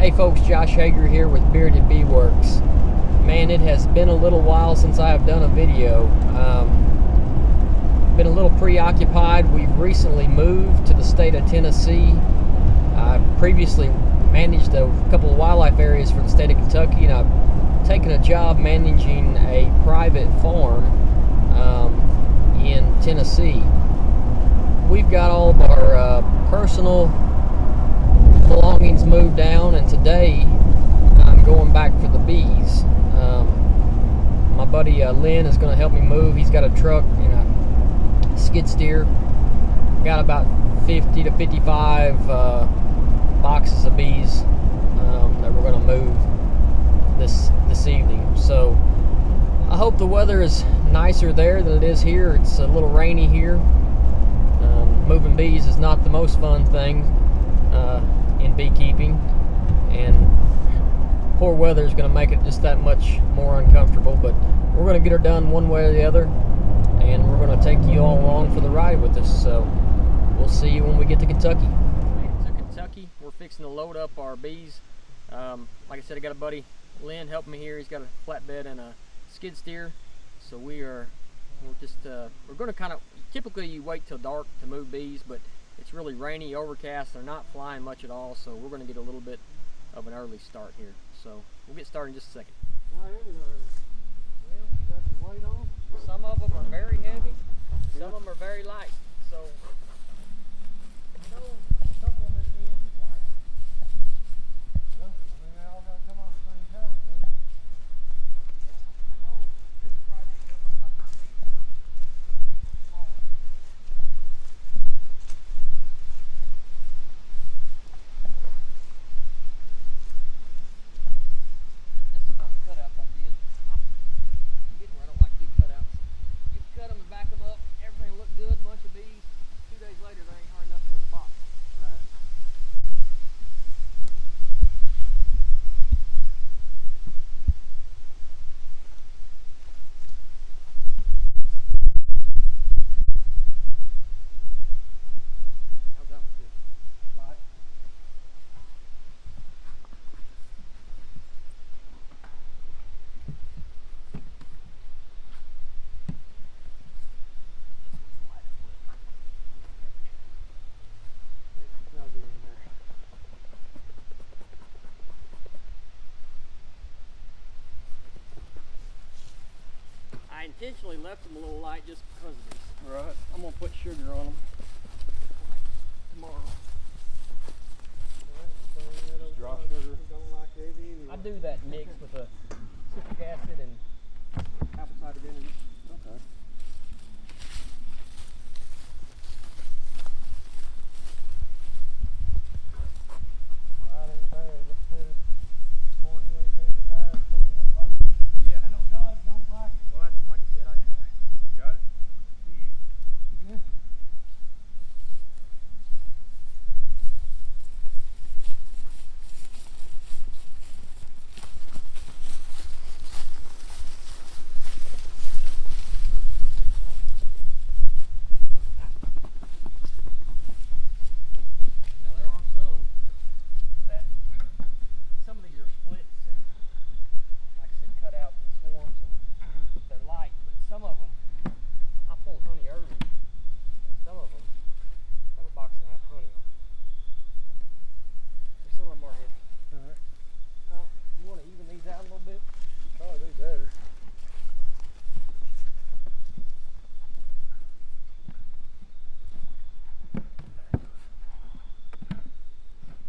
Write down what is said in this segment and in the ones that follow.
Hey folks, Josh Hager here with Bearded Bee Works. Man, it has been a little while since I have done a video. Been a little preoccupied. We've recently moved to the state of Tennessee. I previously managed a couple of wildlife areas for the state of Kentucky, and I've taken a job managing a private farm in Tennessee. We've got all of our personal belongings moved down, and today I'm going back for the bees. My buddy Lynn is going to help me move. He's got a truck and a skid steer. Got about 50 to 55 boxes of bees that we're going to move this evening. So I hope the weather is nicer there than it is here. It's a little rainy here. Moving bees is not the most fun thing in beekeeping, and poor weather is going to make it just that much more uncomfortable, but we're going to get her done one way or the other, and we're going to take you all along for the ride with us. So we'll see you when we get to Kentucky. To Kentucky, we're fixing to load up our bees. Like I said, I got a buddy Lynn helping me here. He's got a flatbed and a skid steer, so we're going to kind of, typically you wait till dark to move bees, but it's really rainy, overcast. They're not flying much at all, so we're going to get a little bit of an early start here. So we'll get started in just a second. Well, you got some weight on? Some of them are very heavy, some of them are very light. So supplement me in light. Well, I mean, they all got to come off the same pallet, though. I know this project doesn't look like it's small. This is not cutouts I did. I'm getting where I don't like big cutouts. You cut them and back them up, everything look good, bunch of bees. 2 days later, there ain't hardly nothing in the box. Right. How's that one feel? Light. I'll get in there. I intentionally left them a little light just because of this. Right. I'm gonna put sugar on them tomorrow. Drop sugar. Don't like heavy anyway. I do that mix with a citric acid and apple cider vinegar. Okay. Light ain't bad. Let's put it 48 heavy hive pulling that load. Yeah. I know dogs don't like it. Well, that's, like I said, I kind of Got it? Yeah. Now there are some of these are splits and, like I said, cutouts and swarms, and they're light, but some of them, I pulled honey early, and some of them have a box and a half honey on them. Some of them are heavy. Alright. You want to even these out a little bit? Probably be better.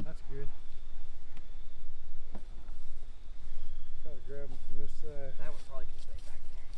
That's good. Try to grab them from this side. That one probably can stay back there.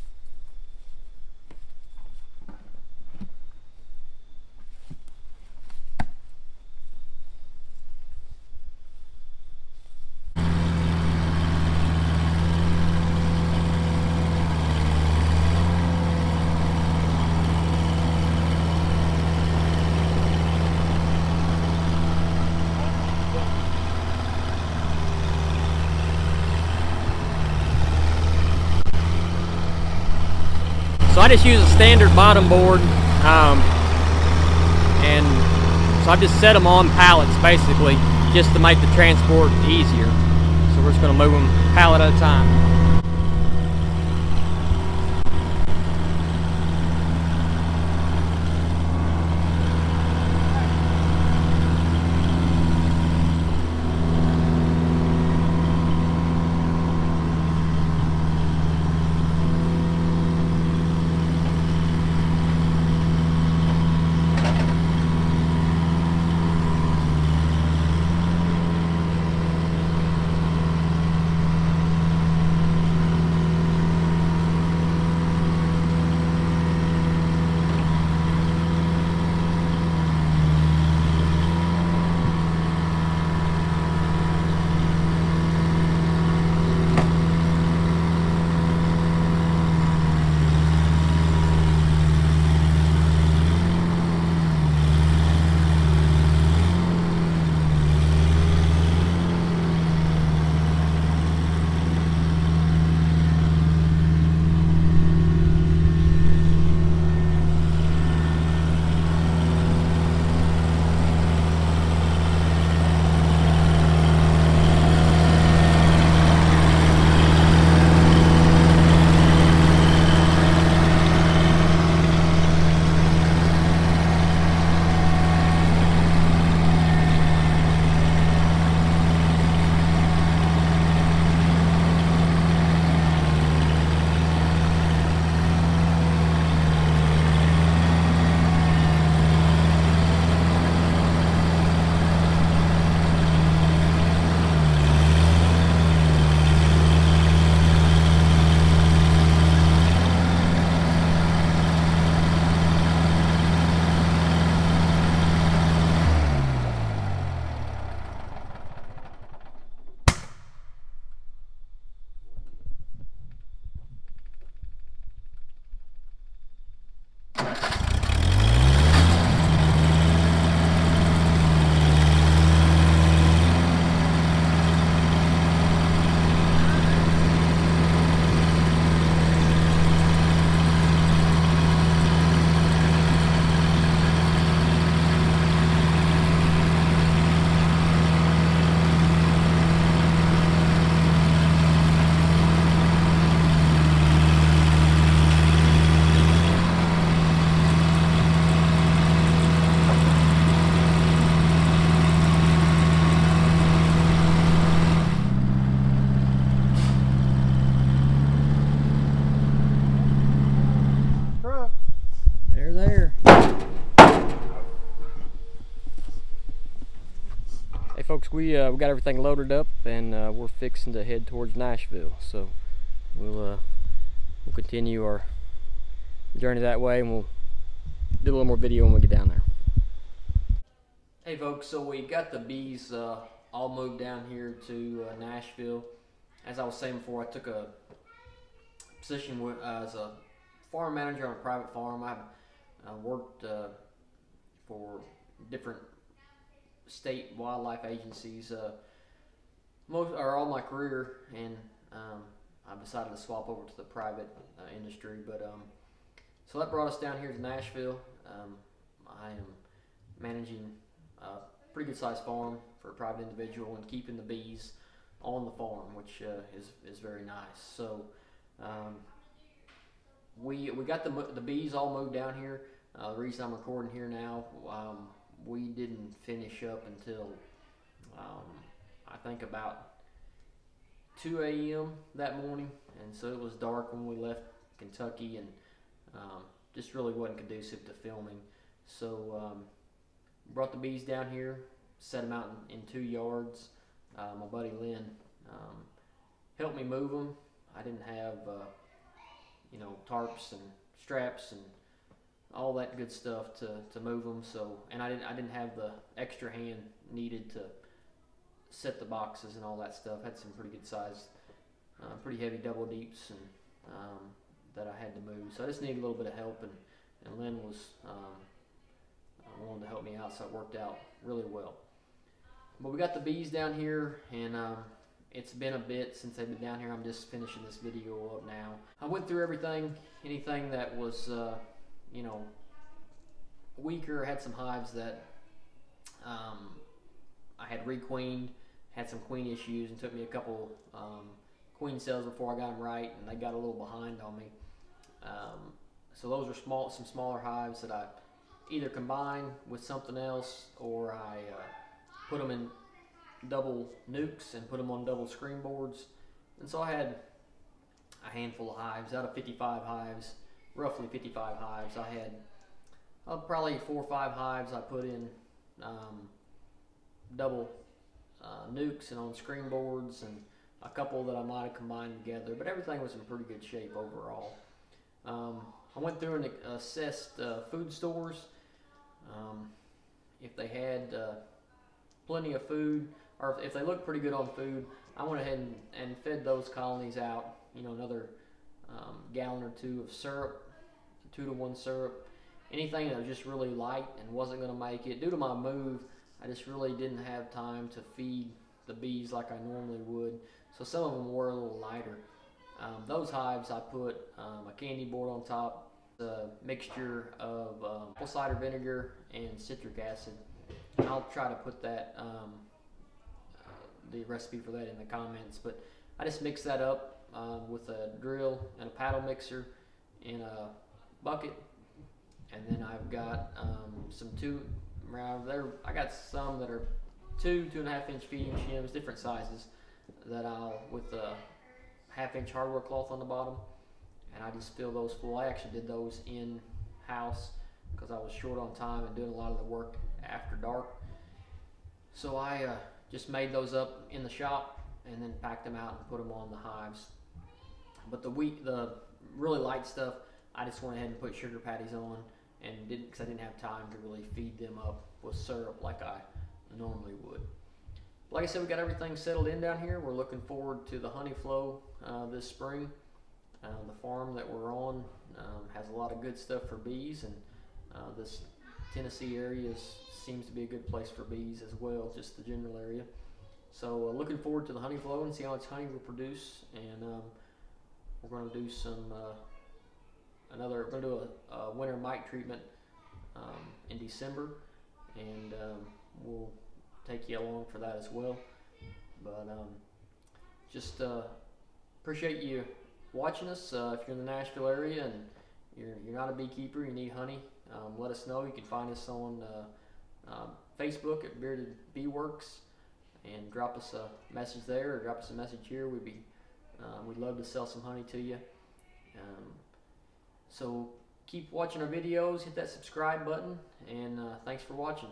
So I just use a standard bottom board, and so I just set them on pallets basically. just to make the transport easier. So we're just going to move them pallet at a time. Hey folks, we got everything loaded up, and we're fixing to head towards Nashville. So we'll continue our journey that way, and we'll do a little more video when we get down there. Hey folks, so we got the bees all moved down here to Nashville. As I was saying before, I took a position as a farm manager on a private farm. I've worked for different state wildlife agencies all my career, and I decided to swap over to the private industry. But so that brought us down here to Nashville. I am managing a pretty good sized farm for a private individual and keeping the bees on the farm, which is very nice. So we got the bees all moved down here. The reason I'm recording here now, we didn't finish up until I think about 2 a.m. that morning, and so it was dark when we left Kentucky, and just really wasn't conducive to filming. So brought the bees down here, set them out in 2 yards. My buddy Lynn helped me move them. I didn't have tarps and straps and all that good stuff to move them. So, and I didn't have the extra hand needed to set the boxes and all that stuff. Had some pretty good sized, pretty heavy double deeps and that I had to move. So I just needed a little bit of help, and Lynn was willing to help me out, so it worked out really well. But we got the bees down here, and it's been a bit since they've been down here. I'm just finishing this video up now. I went through everything, anything that was weaker. Had some hives that I had requeened, had some queen issues, and took me a couple queen cells before I got them right, and they got a little behind on me. So those are some smaller hives that I either combine with something else, or I put them in double nukes and put them on double screen boards. And so I had a handful of hives out of 55 hives, roughly 55 hives. I had probably 4 or 5 hives I put in double nukes and on screen boards, and a couple that I might have combined together, but everything was in pretty good shape overall. I went through and assessed food stores. If they had plenty of food, or if they looked pretty good on food, I went ahead and fed those colonies out, another gallon or 2 of syrup, 2-to-1 syrup. Anything that was just really light and wasn't going to make it. Due to my move, I just really didn't have time to feed the bees like I normally would, so some of them were a little lighter. Those hives I put a candy board on top, a mixture of apple cider vinegar and citric acid. And I'll try to put that the recipe for that in the comments, but I just mix that up with a drill and a paddle mixer in a bucket, and then I've got some I got some that are 2.5 inch feeding shims, different sizes, that I'll, with a 1/2 inch hardware cloth on the bottom, and I just fill those full. I actually did those in house because I was short on time and doing a lot of the work after dark. So I just made those up in the shop and then packed them out and put them on the hives. But the really light stuff, I just went ahead and put sugar patties on, and didn't, because I didn't have time to really feed them up with syrup like I normally would. Like I said, we got everything settled in down here. We're looking forward to the honey flow this spring. The farm that we're on has a lot of good stuff for bees, and this Tennessee area seems to be a good place for bees as well, just the general area. So looking forward to the honey flow and see how much honey we'll produce, and we're going to do we're going to do a winter mite treatment in December, and we'll take you along for that as well. But just appreciate you watching us. If you're in the Nashville area and you're not a beekeeper, you need honey, let us know. You can find us on Facebook at Bearded Bee Works, and drop us a message there, or drop us a message here. We'd love to sell some honey to you. So keep watching our videos, hit that subscribe button, and thanks for watching.